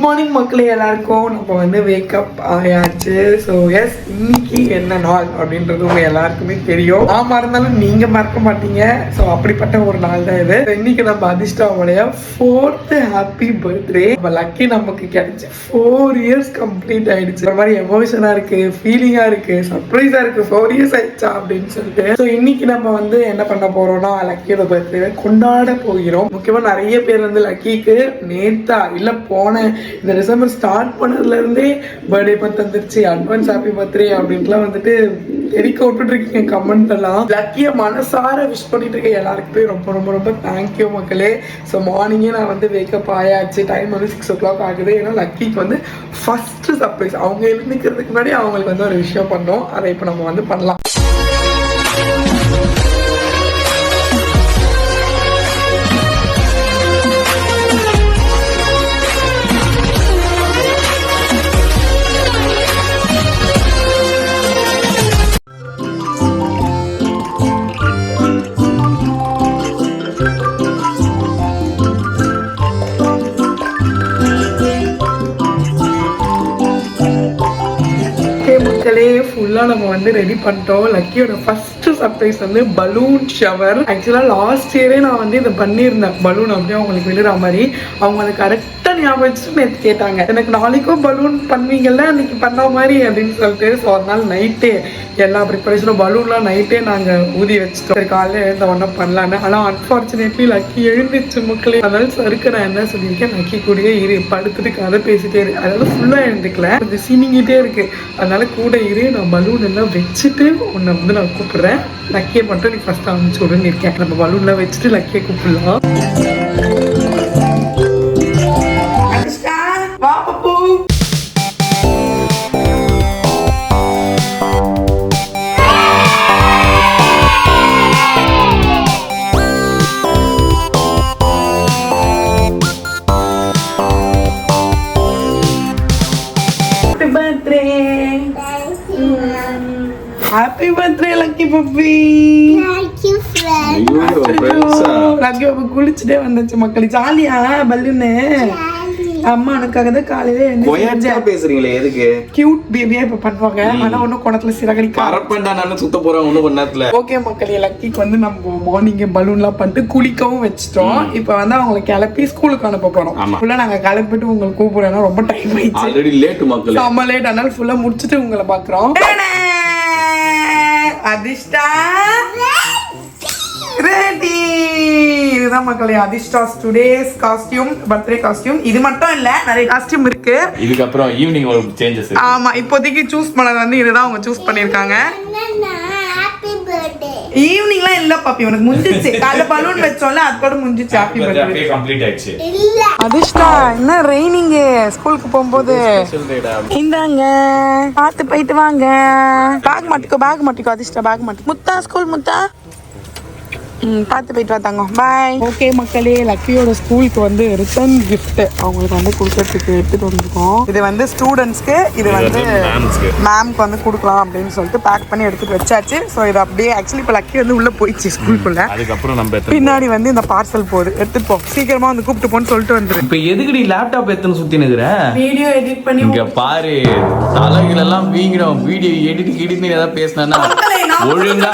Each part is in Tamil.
மார்னிங் மக்களே எல்லாருக்கும் நம்ம வந்து வேக்கப் ஆயாச்சு. ஸோ எஸ், இன்னைக்கு என்ன நாள் அப்படின்றது உங்க எல்லாருக்குமே தெரியும். நான் மறந்தாலும் நீங்க மறக்க மாட்டீங்க. ஸோ அப்படிப்பட்ட ஒரு நாள் தான் இது. இன்னைக்கு நம்ம அதிர்ஷ்டாவுடைய 4th ஹாப்பி பர்த்டே. நம்ம லக்கி நமக்கு கிடைச்சி 4 இயர்ஸ் கம்ப்ளீட் ஆயிடுச்சு. ஒரு மாதிரி எமோஷனா இருக்கு, ஃபீலிங்கா இருக்கு, சர்ப்ரைஸா இருக்கு. 4 இயர்ஸ் ஆயிடுச்சா அப்படின்னு சொல்லிட்டு. ஸோ இன்னைக்கு நம்ம வந்து என்ன பண்ண போறோம்னா, லக்கியோட பர்த்டே கொண்டாட போகிறோம். முக்கியமா நிறைய பேர் வந்து லக்கிக்கு நேத்தா இல்ல போன இந்த டிசம்பர் ஸ்டார்ட் பண்ணதுல இருந்தே பர்த்டே பத்தி வந்துருச்சு, அட்வான்ஸ் ஹாப்பி பர்த்டே அப்படின்ட்டுலாம் வந்துட்டு தெரிவிக்க விட்டுட்டு இருக்கீங்க கமெண்ட் எல்லாம். லக்கிய மனசார விஷ் பண்ணிட்டு இருக்க எல்லாருக்குமே ரொம்ப ரொம்ப ரொம்ப தேங்க்யூ மக்களே. ஸோ மார்னிங்கே நான் வந்து வேக்கப் ஆயாச்சு. டைம் வந்து 6 o'clock ஆகுது. ஏன்னா லக்கிக்கு வந்து ஃபர்ஸ்ட் சர்ப்ரைஸ். அவங்க எழுந்திக்கிறதுக்கு முன்னாடி அவங்களுக்கு வந்து ஒரு விஷயம் பண்ணோம். அதை இப்போ நம்ம வந்து பண்ணலாம். ஃபுல்லாக நம்ம வந்து ரெடி பண்ணிட்டோம். லக்கியோட ஃபர்ஸ்ட் சர்ப்ரைஸ் வந்து பலூன் ஷவர். ஆக்சுவலாக லாஸ்ட் இயரே நான் வந்து இதை பண்ணியிருந்தேன். பலூன் அப்படியே அவங்களுக்கு விழுற மாதிரி. அவங்க அதை கரெக்டாக ஞாபகம் வச்சுட்டு நேற்று கேட்டாங்க, எனக்கு நாளைக்கும் பலூன் பண்ணுவீங்கல்ல அன்னைக்கு பண்ண மாதிரி அப்படின்னு சொல்லிட்டு. ஸோ அதனால நைட்டே எல்லா ப்ரிப்பரேஷனும் பலூன்லாம் நைட்டே நாங்கள் ஊதி வச்சுட்டோம். சரி காலையில் எழுந்த ஒன்றும் பண்ணலான்னு. ஆனால் அன்ஃபார்ச்சுனேட்லி லக்கி எழுந்துச்சு மக்களே. அதனால சருக்கு நான் என்ன சொல்லியிருக்கேன், லக்கி கூடயே இரு, படுத்துட்டு கதை பேசிட்டே இரு. அதாவது ஃபுல்லாக எழுந்துக்கல, கொஞ்சம் சீனிங்கிட்டே இருக்கு. அதனால கூட இரு, நான் பலூன் எல்லாம் வச்சுட்டு உன்னை வந்து நான் கூப்பிடுறேன். லக்கியை மட்டும் நீ ஃபர்ஸ்ட் அனுப்பிச்சு விடுன்னு இருக்கேன். நம்ம பலூன்லாம் வச்சுட்டு லக்கியை கூப்பிடலாம். வா பப்பு. Happy birthday lucky puppy. Thank you friend. Lucky பாப்பா குளிச்சுட்டே வந்துச்சு மக்களே. ஜாலியா பலூனு அம்மா எனக்காக தான் காலையில பேசுறீங்களே எதுக்கு? கியூட் பேபியா இப்ப பண்ணுவாங்க. ஆனா ஒன்னும் குணத்துல சிறகடி பரப்பண்டானாலும் சுத்த போறாங்க ஒன்னும் பண்ண நேரத்துல. ஓகே மக்களே, லக்கிக்கு வந்து நம்ம மார்னிங் பலூன்லாம் பண்ணிட்டு குளிக்கவும் வச்சிட்டோம். இப்ப வந்து அவங்களை கிளப்பி ஸ்கூலுக்கு அனுப்ப போறோம். ஃபுல்லா நாங்க கிளப்பிட்டு உங்களை கூப்பிடுறோம். ரொம்ப டைம் ஆயிடுச்சு, ஆல்ரெடி லேட் மக்களே. செம்ம லேட். அதனால ஃபுல்லா முடிச்சிட்டு உங்களை பாக்குறோம். அதிர்ஷ்டா ரெடி. இதுதான் மக்களே அதிர்ஷ்டாஸ் டுடேஸ் காஸ்டியூம், பர்த்டே காஸ்டியூம். இது மட்டும் இல்ல, நிறைய காஸ்டியூம் இருக்கு. இதுக்கப்புறம் ஈவினிங் ஒரு சேஞ்சஸ். ஆமா, இப்போதைக்கு சூஸ் பண்ணது வந்து இதுதான் அவங்க சூஸ் பண்ணிருக்காங்க. Happy birthday. ஈவினிங்லாம் இல்ல பாப்பி, உனக்கு முடிஞ்சிச்சு. காலைல பலூன் வச்சோம்ல அதோட முடிஞ்சிச்சு. ஹாப்பி பர்த்டே கம்ப்ளீட் ஆயிடுச்சு. இல்ல அதிர்ஷ்டா, என்ன ரெய்னிங் ஸ்கூலுக்கு போகும்போது. இந்தாங்க, பார்த்து போயிட்டு வாங்க. பேக் மாட்டிக்கோ அதிர்ஷ்டா, பேக் மாட்டிக்கோ. முத்தா ஸ்கூல் முத்தா. பார்த்து போயிட்டு வாங்க. பாய். ஓகே மக்களே, லக்கியோட ஸ்கூலுக்கு வந்து ரிட்டர்ன் கிஃப்ட் அவங்களுக்கு வந்து கொடுக்கறதுக்கு எடுத்துட்டு வந்திருக்கோம். இது வந்து ஸ்டூடெண்ட்ஸ்க்கு, இது வந்து மேம்க்கு வந்து கொடுக்கலாம் அப்படின்னு சொல்லிட்டு பேக் பண்ணி எடுத்துட்டு வச்சாச்சு. ஸோ இது அப்படியே ஆக்சுவலி இப்போ லக்கி வந்து உள்ள போயிடுச்சு ஸ்கூலுக்குள்ள. அதுக்கப்புறம் நம்ம பின்னாடி வந்து இந்த பார்சல் போகுது, எடுத்துட்டு போ, சீக்கிரமா வந்து கூப்பிட்டு போன்னு சொல்லிட்டு வந்துரு. இப்போ எதுக்குடி லேப்டாப் எடுத்துன்னு சுத்தி நிக்கிற? வீடியோ எடிட் பண்ணி இங்க பாரு, தலைகள் எல்லாம் வீங்கிடும். வீடியோ எடிட் ஏதாவது பேசினா ஒழுங்கா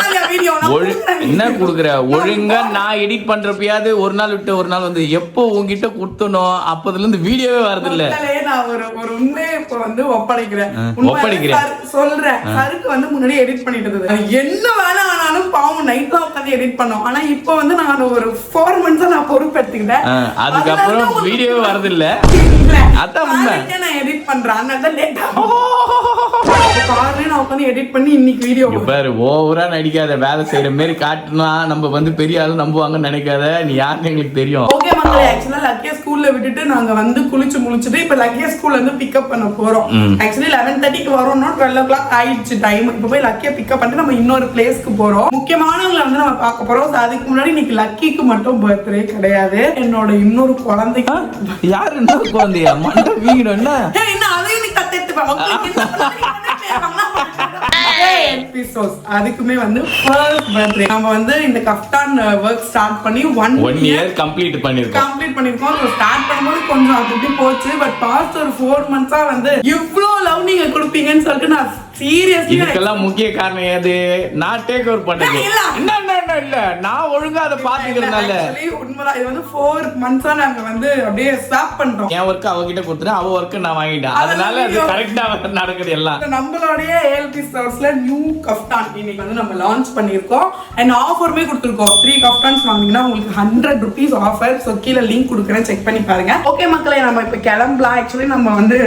என்ன குடுக்குற? ஒழுங்கா நான் எடிட் பண்றப்பயாவது ஒரு நாள் விட்டு ஒரு நாள் வந்து எப்போ உங்ககிட்ட கொடுத்தனும் அப்பதுல இருந்து வீடியோவே வரது இல்ல. நான் ஒரு உண்மையை இப்ப வந்து ஒப்படைக்கிறேன். சொல்றேன், சருக்கு வந்து முன்னாடி எடிட் பண்ணிட்டு இருந்தது. என்ன வேலை ஆனாலும் பாவம் நைட்ல உட்காந்து எடிட் பண்ணோம். ஆனா இப்ப வந்து நான் ஒரு 4 months நான் பொறுப்பு எடுத்துக்கிட்டேன். அதுக்கப்புறம் வீடியோவே வரது இல்ல. அதான் உண்மை. நான் எடிட் பண்றேன், அதனால லேட் ஆகும். காலையில நான் உட்காந்து எடிட் பண்ணி இன்னைக்கு வீடியோ பாரு. ஓவரா நடிக்காத, வேலை செய்யற மாதிரி காட்டுனா நம்ம வந்து பெரிய ஆளு நம்புவாங்கன்னு நினைக்காத. நீ யாருன்னு எங்களுக்கு தெரியும். ஓகே மக்களே, ஆக்சுவலா லக்கிய ஸ்கூல்ல விட்டுட்டு நாங்க வந்து குளிச்சு முடிச்சுட்டு இப்ப லக்கிய ஸ்கூல்ல இருந்து பிக்கப் பண்ண போறோம். ஆக்சுவலி 11:30க்கு வரோம்னா 12 o'clock ஆயிடுச்சு டைம். இப்ப போய் லக்கிய பிக்கப் பண்ணிட்டு நம்ம இன்னொரு பிளேஸ்க்கு போறோம். முக்கியமானவங்களை வந்து நம்ம பார்க்க போறோம். அதுக்கு முன்னாடி இன்னைக்கு லக்கிக்கு மட்டும் பர்த்டே கிடையாது, என்னோட இன்னொரு குழந்தைக்கு. யாரு இன்னொரு குழந்தையா? மண்டை வீங்கிடும். என்ன அதையும் நீ கத்தெடுத்து அதுக்குமே வந்து ஃபர்ஸ்ட் பர்த்டே நம்ம வந்து இந்த கஃப்தான் ஒர்க் ஸ்டார்ட் பண்ணி 1 இயர் கம்ப்ளீட் பண்ணிருக்கோம். ஸ்டார்ட் பண்ணும்போது கொஞ்சம் அப்படி போச்சு. பட் பாஸ்ட் ஒரு 4 மந்த்ஸா வந்து இவ்ளோ லவ் நீங்க கொடுப்பீங்கன்னு சொல்லிட்டு நான் சீரியஸ்லி இதுக்கெல்லாம் முக்கிய காரணம் ஏது? நான் டேக் ஓவர் பண்ணது இல்ல, நான் ஒழுங்கா அதை பாத்துக்கிறதுனால. உண்மைதான். இது வந்து 4 மந்த்ஸா நாங்க வந்து அப்படியே ஸ்டாப் பண்றோம். என் ஒர்க் அவகிட்ட கொடுத்துட்டேன், அவ ஒர்க் நான் வாங்கிட்டேன். அதனால அது கரெக்டா நடக்குது எல்லாம். நம்மளுடைய ALP ஸ்டோர்ஸ்ல நியூ கஃப்தான் இன்னைக்கு வந்து நம்ம லான்ச் பண்ணிருக்கோம். அண்ட் ஆஃபருமே கொடுத்துருக்கோம். 3 கஃப்தான்ஸ் வாங்குனீங்கன்னா உங்களுக்கு 100 rupees ஆஃபர். ஸோ கீழே லிங்க் கொடுக்குறேன், செக் பண்ணி பாருங்க. ஓகே மக்களே, நம்ம இப்போ கிளம்பலாம். ஆக்சுவலி நம்ம வந்து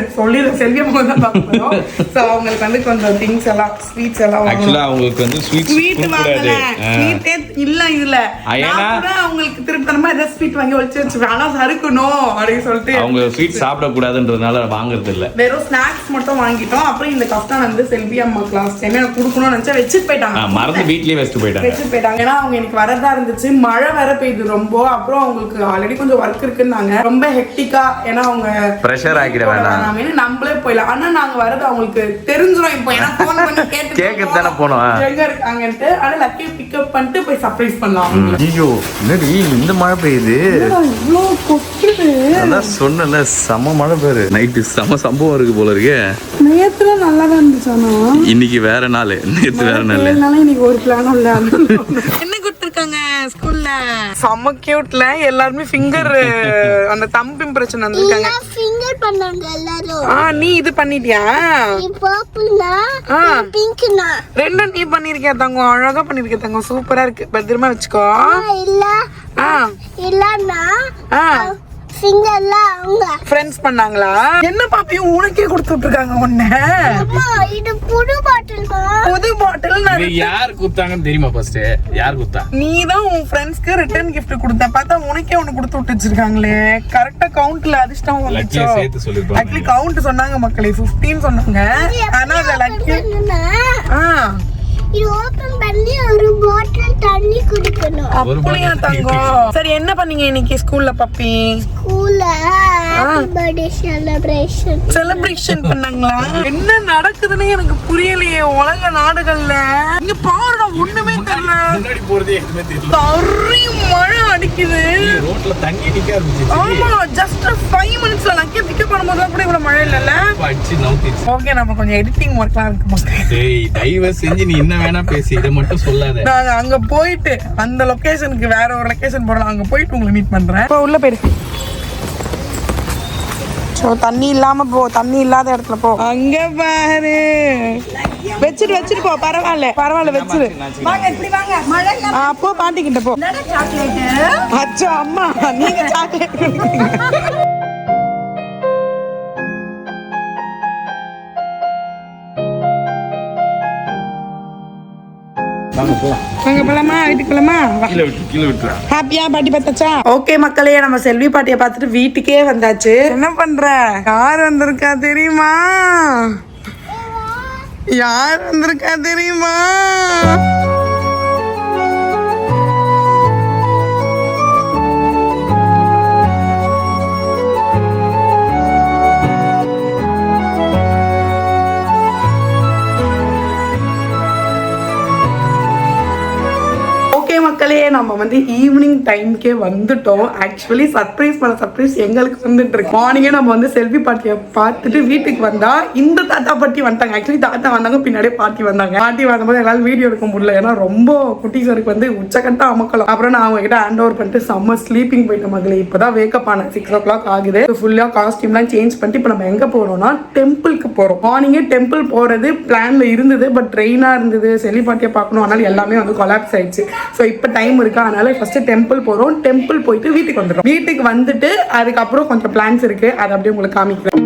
செல்வியம்மா தான் பார்க்க போறோம். ஸோ அவங்களுக்கு வந்து கொஞ்சம் திங்ஸ் எல்லாம், ஸ்வீட்ஸ் எல்லாம் ஆக்சுவலா அவங்களுக்கு வந்து ஸ்வீட் வாங்கல. ஸ்வீட்டே இல்ல இதுல. நான் கூட அவங்களுக்கு திருப்பி ஏதாவது ஸ்வீட் வாங்கி வச்சு வச்சுப்பேன். ஆனா சறுக்கணும் அப்படின்னு சொல்லிட்டு அவங்க ஸ்வீட் சாப்பிட கூடாதுன்றதுனால வாங்குறது இல்ல. வெறும் ஸ்நாக்ஸ் மட்டும் வாங்கிட்டோம். அப்புறம் இந்த கஃப்தான் வந்து செல்வி அம்மா கிளாஸ் டைம் எனக்கு கொடுக்கணும்னு நினைச்சா வச்சுட்டு போயிட்டாங்க. மறந்து வீட்லயே வச்சுட்டு போயிட்டாங்க. ஏன்னா அவங்க எனக்கு வரதா இருந்துச்சு. மழை வேற பெய்யுது ரொம்ப. அப்புறம் அவங்களுக்கு ஆல்ரெடி கொஞ்சம் ஒர்க் இருக்குன்னாங்க. ரொம்ப ஹெக்டிக்கா. ஏன்னா அவங்க பிரஷர் ஆகிட வேண்டாம், நம்மளே போயிடலாம். ஆனா நாங்க வரது அவங்களுக்கு தெரிஞ்சிடும். இப்போ ஏன்னா போன் பண்ணி கேட்க தானே போனோம் எங்க இருக்காங்கன்ட்டு. ஆனா லக்கியை பிக்கப் பண்ணிட்டு போய் சர்ப்ரைஸ் பண்ணலாம். ஐயோ என்னடி இந்த மழை பெய்யுது? இவ்ளோ கொட்டுது. அதான் சொன்னல, செம மழை பெய்யுது. நைட்டு செம சம்பவம் இருக்கு போல இருக்கு. நேத்துல நல்லா தான் இருந்துச்சு. ஆனா இன்னைக்கு வேற நாள், நேத்து வேற நாள். இன்னைக்கு ஒரு பிளானும் இல்ல. என்ன கொடுத்திருக்காங்க ஸ்கூல்ல? செம கியூட்ல. எல்லாருமே ஃபிங்கர் அந்த தம்பு இம்ப்ரெஷன் வந்திருக்காங்க. ஃபிங்கர் பண்ணாங்க எல்லாரும். நீ இது பண்ணிட்டியா? பர்பிள்னா பிங்க்னா ரெண்டும் நீ பண்ணிருக்கியா தங்கம்? அழகா பண்ணிருக்கியா தங்கம்? சூப்பரா இருக்கு. பத்திரமா வச்சுக்கோ. இல்ல இல்லன்னா ஃபிங்கர்ல அவங்க ஃப்ரெண்ட்ஸ் பண்ணாங்களா? என்ன பாப்பியும் உனக்கே கொடுத்துட்டு இருக்காங்க ஒண்ணு. அம்மா இது புது பாட்டில். புது பாட்டில் இது யார் குத்தாங்கன்னு தெரியுமா? ஃபர்ஸ்ட் யார் குத்தா? நீ தான் உன் ஃப்ரெண்ட்ஸ்க்கு ரிட்டர்ன் gift கொடுத்த. பார்த்தா உனக்கே ஒன்னு கொடுத்து விட்டு வச்சிருக்காங்களே. கரெக்ட்டா கவுண்ட்ல அதிர்ஷ்டம் வந்துச்சு. சேர்த்து சொல்லிருப்பாங்க. ஆக்சுவலி கவுண்ட் சொன்னாங்க மக்களே, 15 சொன்னாங்க. ஆனா அது லக்கி. இது ஓபன் பண்ணி ஒரு பாட்டில் தண்ணி குடிக்கணும். அப்படியே தங்கம். சரி என்ன பண்ணீங்க இன்னைக்கு ஸ்கூல்ல பப்பி? ஸ்கூல்ல ஹேப்பி பர்த்டே செலிப்ரேஷன் பண்ணாங்களா? என்ன நடக்குதுன்னு எனக்கு புரியலையே உலக நாடுகள்ல. இங்க பாருடா, ஒண்ணுமே தெரியல. முன்னாடி போறதே எதுமே தெரியல. தறி மழை அடிக்குது. ரோட்ல தண்ணி நிக்க ஆரம்பிச்சிச்சு. ஆமா, ஜஸ்ட் 5 மினிட்ஸ்ல லக்கி பிக்கப் பண்ணும்போது கூட இவ்வளவு மழை இல்லல. அடிச்சு நவுத்திச்சு. ஓகே, நம்ம கொஞ்சம் எடிட்டிங் வர்க்லாம் இருக்கு மக்களே. டேய் தயவு செஞ்சு நீ என்ன வேணா பேசி, இத மட்டும் சொல்லாத. நான் அங்க போயிட்டு அந்த லொகேஷனுக்கு வேற ஒரு லொகேஷன் போறோம். அங்க போயிட்டு உங்களை மீட் பண்றேன். இப்போ உள்ள போயிடு. சோ தண்ணி இல்லாம போ, தண்ணி இல்லாத இடத்துல போ. அங்க பாரு, வச்சிட்டு போ. பரவாயில்ல வச்சிரு. வாங்க இப்படி வாங்க. மழை அப்போ பாட்டி கிட்ட போ. சாக்லேட். அச்சோ அம்மா, நீங்க சாக்லேட் கொடுத்தீங்க. ஓகே மக்களே, நம்ம செல்வி பாட்டியை பார்த்துட்டு வீட்டுக்கே வந்தாச்சு. என்ன பண்ற? யார் வந்திருக்கா தெரியுமா? மக்களே, நம்ம வந்து ஈவினிங் டைம்க்கே வந்துட்டோம். ஆக்சுவலி சர்ப்ரைஸ் எங்களுக்கு வந்துட்டு இருக்கு. மார்னிங்கே நம்ம வந்து செல்வி பாட்டியை பார்த்துட்டு வீட்டுக்கு வந்தா இந்த தாத்தா பாட்டி வந்துட்டாங்க. ஆக்சுவலி தாத்தா வந்தாங்க, பின்னாடியே பாட்டி வந்தாங்க. பாட்டி வந்தபோது எங்களால் வீடியோ எடுக்க முடியல. ஏன்னா ரொம்ப குட்டீஸருக்கு வந்து உச்சக்கட்ட அமக்கலாம். அப்புறம் நான் அவங்க கிட்ட ஹேண்ட் ஓவர் பண்ணிட்டு செம்ம ஸ்லீப்பிங் போயிட்ட மக்களே. இப்பதான் வேக்கப் ஆனேன். 6 o'clock ஆகுது. ஃபுல்லா காஸ்டியூம்லாம் சேஞ்ச் பண்ணிட்டு இப்போ நம்ம எங்க போறோம்னா டெம்பிளுக்கு போறோம். மார்னிங்கே டெம்பிள் போறது பிளான்ல இருந்தது. பட் ட்ரெயினா இருந்தது. செல்வி பாட்டியை பார்க்கணும். அதனால எல்லாமே வந்து கொலாப்ஸ் ஆயிடுச்சு. ஸோ இப்போ டைம் இருக்கா, அதனால ஃபர்ஸ்ட் டெம்பிள் போறோம். டெம்பிள் போயிட்டு வீட்டுக்கு வந்துடும். வீட்டுக்கு வந்துட்டு அதுக்கப்புறம் கொஞ்சம் பிளான்ஸ் இருக்கு, அதை அப்படியே உங்களுக்கு காமிக்கிறேன்.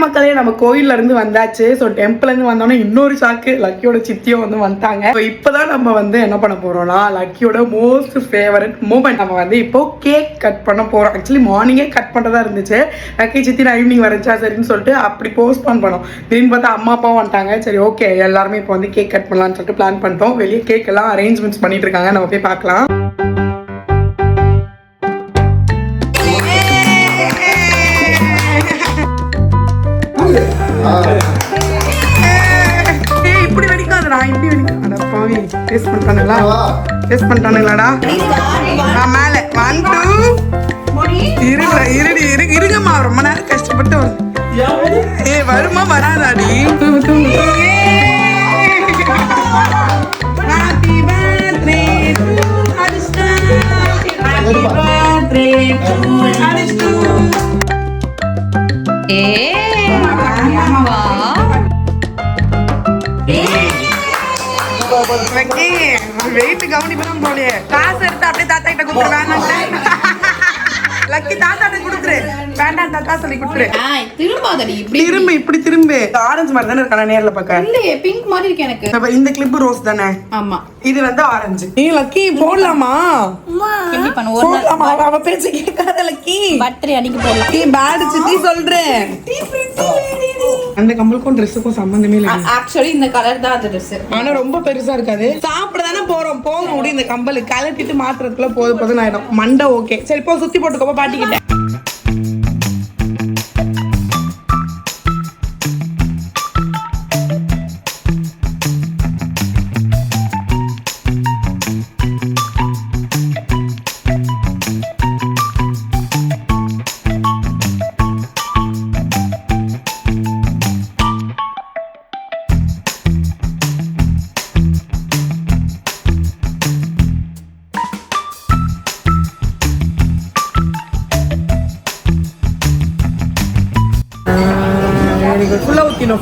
மக்களே, நம்ம கோயில்ல இருந்து வந்தாச்சு. ஸோ டெம்பிள்ல இருந்து வந்தோம்னா இன்னொரு ஷாக்கு, லக்கியோட சித்தியும் வந்து வந்துட்டாங்க. ஸோ இப்போதான் நம்ம வந்து என்ன பண்ண போறோம்னா லக்கியோட மோஸ்ட் ஃபேவரட் மூமெண்ட் நம்ம வந்து இப்போ கேக் கட் பண்ண போறோம். ஆக்சுவலி மார்னிங்கே கட் பண்றதா இருந்துச்சு. லக்கி சித்தி நான் ஈவினிங் வரச்சா சரின்னு சொல்லிட்டு அப்படி போஸ்ட்போன் பண்ணோம். திடீர்னு பார்த்தா அம்மா அப்பாவும் வந்துட்டாங்க. சரி ஓகே எல்லாருமே இப்போ வந்து கேக் கட் பண்ணலாம்னு சொல்லிட்டு பிளான் பண்ணிட்டோம். வெளியே கேக் எல்லாம் அரேஞ்ச்மெண்ட்ஸ் பண்ணிட்டு இருக்காங்க, நம்ம போய் பார்க்கலாம். இப்படி வெடிக்காதுடா, இப்படி வெடிக்காத பாவி. டேஸ்ட் பண்ணிட்டானுங்களாடா? மேல 1 2 இருங்கம்மா, ரொம்ப நேரம் கஷ்டப்பட்டு வருமா வராதாடி? வெயிட் கவனிப்பதான் போலியே. காசு எடுத்து அப்படியே தாத்தா கிட்ட கொடுத்துருவாங்க. லக்கி தாத்தா கொடுத்துரு, வேண்டாம் தாத்தா சொல்லி கொடுத்துரு. திரும்ப இப்படி திரும்ப. ஆரஞ்சு மாதிரி தானே இருக்கா நேர்ல பார்க்க? இல்லையே, பிங்க் மாதிரி இருக்கு எனக்கு. இந்த கிளிப் ரோஸ் தானே? ஆமா, இது வந்து ஆரஞ்சு. நீ லக்கி போடலாமா? எப்படி பண்ணுவோம்? போடலாமா? அவ பேச்சு கேட்காத லக்கி. பர்த்டே அன்னைக்கு போடலாம். நீ பேட் சித்தி சொல்றேன். அந்த கம்பலுக்கும் ட்ரெஸ்ஸுக்கும் சம்பந்தமே இல்ல. ஆக்சுவலி இந்த கலர் தான் அது ட்ரெஸ். ஆனா ரொம்ப பெருசா இருக்காது. சாப்பிட தானே போறோம், போக முடியும். இந்த கம்பல் கலட்டிட்டு மாத்துறதுக்குள்ள போதும் ஆயிடும். மண்டை ஓகே. சரி போ, சுத்தி போட்டுக்கோ பாட்டிக்கிட்ட.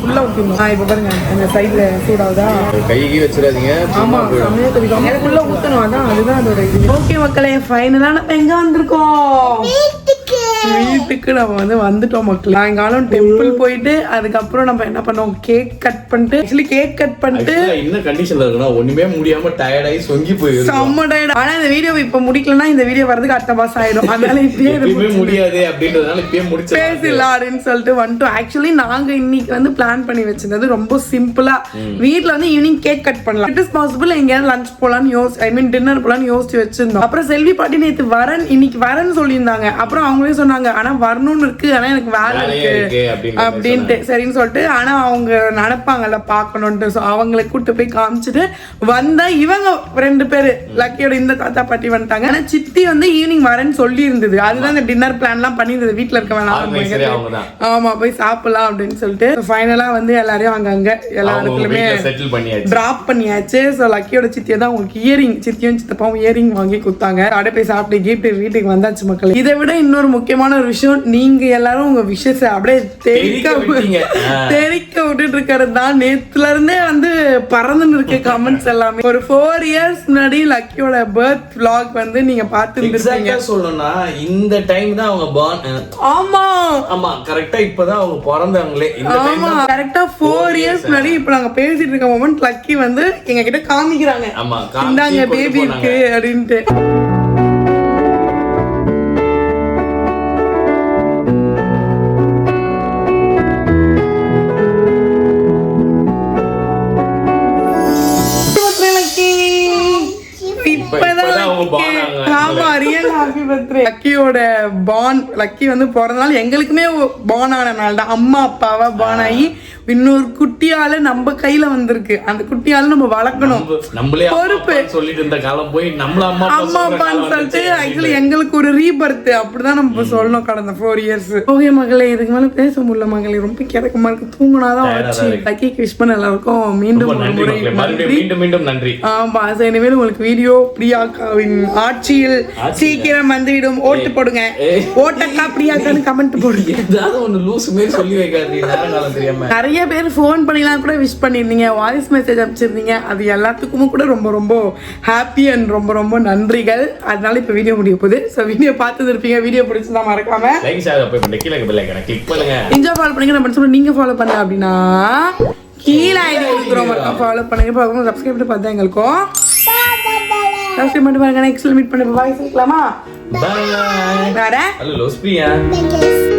ஃபுல்லா ஊத்திடணும். இப்ப பாருங்க அந்த சைடுல சூடாகுதா, கைக்கு வச்சிடாதீங்க. ஆமா ஃபுல்லா ஊத்தணும். அதான் அதுதான் அதோட இது. ஓகே மக்களே, ஃபைனலா நம்ம எங்க வந்திருக்கோம்? வீட்டுக்கு நம்ம வந்து வந்துட்டோம் மக்கள். சாயங்காலம் டெம்பிள் போயிட்டு அதுக்கப்புறம் நம்ம என்ன பண்ணோம், கேக் கட் பண்ணிட்டு. ஆக்சுவலி கேக் கட் பண்ணிட்டு என்ன கண்டிஷன்ல இருக்குன்னா ஒண்ணுமே முடியாம டயர்ட் ஆகி சொங்கி போயிடும். செம்ம டயர்ட். ஆனா இந்த வீடியோ இப்ப முடிக்கலன்னா இந்த வீடியோ வரதுக்கு அடுத்த மாசம் ஆயிடும். அதனால இப்பயே முடியாது அப்படின்றதுனால இப்பயே முடிச்சு பேசலாம் அப்படின்னு சொல்லிட்டு வந்துட்டோம். ஆக்சுவலி நாங்க இன்னைக்கு வந்து பிளான் பண்ணி வச்சிருந்தது ரொம்ப சிம்பிளா. வீட்ல வந்து ஈவினிங் கேக் கட் பண்ணலாம். இட் இஸ் பாசிபிள் எங்கேயாவது லஞ்ச் போலான்னு டின்னர் போலான்னு யோசிச்சு வச்சிருந்தோம். அப்புறம் செல்வி பாட்டி நேத்து இன்னைக்கு வரேன்னு சொல்லியிருந்தாங்க. அப்புறம் அவங்களே சொன்னாங்க ஆனா வரணும்னு இருக்கு, ஆனா எனக்கு வேலை இருக்கு அப்படின்ட்டு. சரின்னு சொல்லிட்டு ஆனா அவங்க நினைப்பாங்கல்ல பாக்கணும்ட்டு. அவங்களை கூட்டு போய் காமிச்சிட்டு வந்தா இவங்க 2 பேரு லக்கியோட இந்த தாத்தா பாட்டி வந்துட்டாங்க. ஆனா சித்தி வந்து ஈவினிங் வரேன்னு சொல்லி இருந்தது. அதுதான் இந்த டின்னர் பிளான் எல்லாம் பண்ணிருந்தது. வீட்டுல இருக்க வேணாம், ஆமா போய் சாப்பிடலாம் அப்படின்னு சொல்லிட்டு ஃபைனலா வந்து எல்லாரையும் அங்கங்க எல்லா இடத்துலயுமே டிராப் பண்ணியாச்சு. ஸோ லக்கியோட சித்தியை தான் உங்களுக்கு இயரிங், சித்தியும் சித்தப்பாவும் இயரிங் வாங்கி கொடுத்தாங்க. அப்படியே போய் சாப்பிட்டு கீப்பிட்டு வீட்டுக்கு வந்தாச்சு மக்கள். இதை விட இன்னொரு முக்கியமான ஒரு விஷயம், நீங்க எல்லாரும் உங்க விஷயத்தை அப்படியே தெரிக்க விட்டுட்டு இருக்கிறது தான். நேத்துல இருந்தே வந்து பறந்துன்னு இருக்க கமெண்ட்ஸ் எல்லாமே. ஒரு 4 years முன்னாடி லக்கியோட பர்த் vlog வந்து நீங்க பார்த்துருந்தீங்க. சொல்லணும்னா இந்த டைம் தான் அவங்க ஆமா ஆமா கரெக்டா இப்பதான் அவங்க பிறந்தாங்களே. ஆமா கரெக்டா 4 years முன்னாடி இப்ப நாங்க பேசிட்டு இருக்க மொமெண்ட் லக்கி வந்து எங்க கிட்ட காமிக்கிறாங்க. இந்தாங்க பேபி இருக்கு அப்படின்ட்டு. லக்கியோட பான், லக்கி வந்து பிறந்த நாள் எங்களுக்குமே பான் ஆன நாள் தான். அம்மா அப்பாவா பான் ஆகி இன்னொரு குட்டியால நம்ம கையில வந்திருக்கு. அந்த குட்டியால நம்ம வளர்க்கணும், பொறுப்பு சொல்லிட்டு இருந்த காலம் போய் நம்மள அம்மா அப்பான்னு சொல்லிட்டு ஆக்சுவலி எங்களுக்கு ஒரு ரீபர்த் அப்படிதான் நம்ம சொல்லணும் கடந்த 4 years. ஓகே மகளே, இதுக்கு மேல பேச முடியல மகளே, ரொம்ப கிடக்கமா இருக்கு. தூங்கினாதான் வச்சு லக்கிக்கு விஷ் பண்ண எல்லாருக்கும் மீண்டும் நன்றி. ஆமா சார், இனிமேல் உங்களுக்கு வீடியோ பிரியாக்காவின் ஆட்சியில் சீக்கிரம் வந்துவிடும். ஓட்டு போடுங்க, ஓட்டக்கா பிரியாக்கான்னு கமெண்ட் போடுங்க. ஏதாவது ஒண்ணு லூஸ் மாதிரி சொல்லி வைக்காதீங்க. நிறைய நிறைய பேர் ஃபோன் பண்ணிலாம் கூட விஷ் பண்ணியிருந்தீங்க, வாய்ஸ் மெசேஜ் அனுப்பிச்சிருந்தீங்க. அது எல்லாத்துக்கும் கூட ரொம்ப ரொம்ப ஹாப்பி அண்ட் ரொம்ப ரொம்ப நன்றிகள். அதனால இப்போ வீடியோ முடிய போகுது. ஸோ வீடியோ பார்த்து இருப்பீங்க. வீடியோ பிடிச்சிருந்தா மறக்காம லைக் ஷேர் போய் கீழே பெல் ஐகானை கிளிக் பண்ணுங்க. இன்ஜா ஃபாலோ பண்ணுங்க. நம்ம சொல்ல நீங்க ஃபாலோ பண்ணல அப்படின்னா கீழே ஐடி கொடுக்குறோம், ஃபாலோ பண்ணுங்க. இப்போ சப்ஸ்கிரைப் பண்ணி பார்த்தா எங்களுக்கும் சப்ஸ்கிரைப் பண்ணி பாருங்க. நெக்ஸ்ட் மீட் பண்ணி பாய் சொல்லலாமா? பை. வேற ஹலோ லோஸ்பியா. Yes.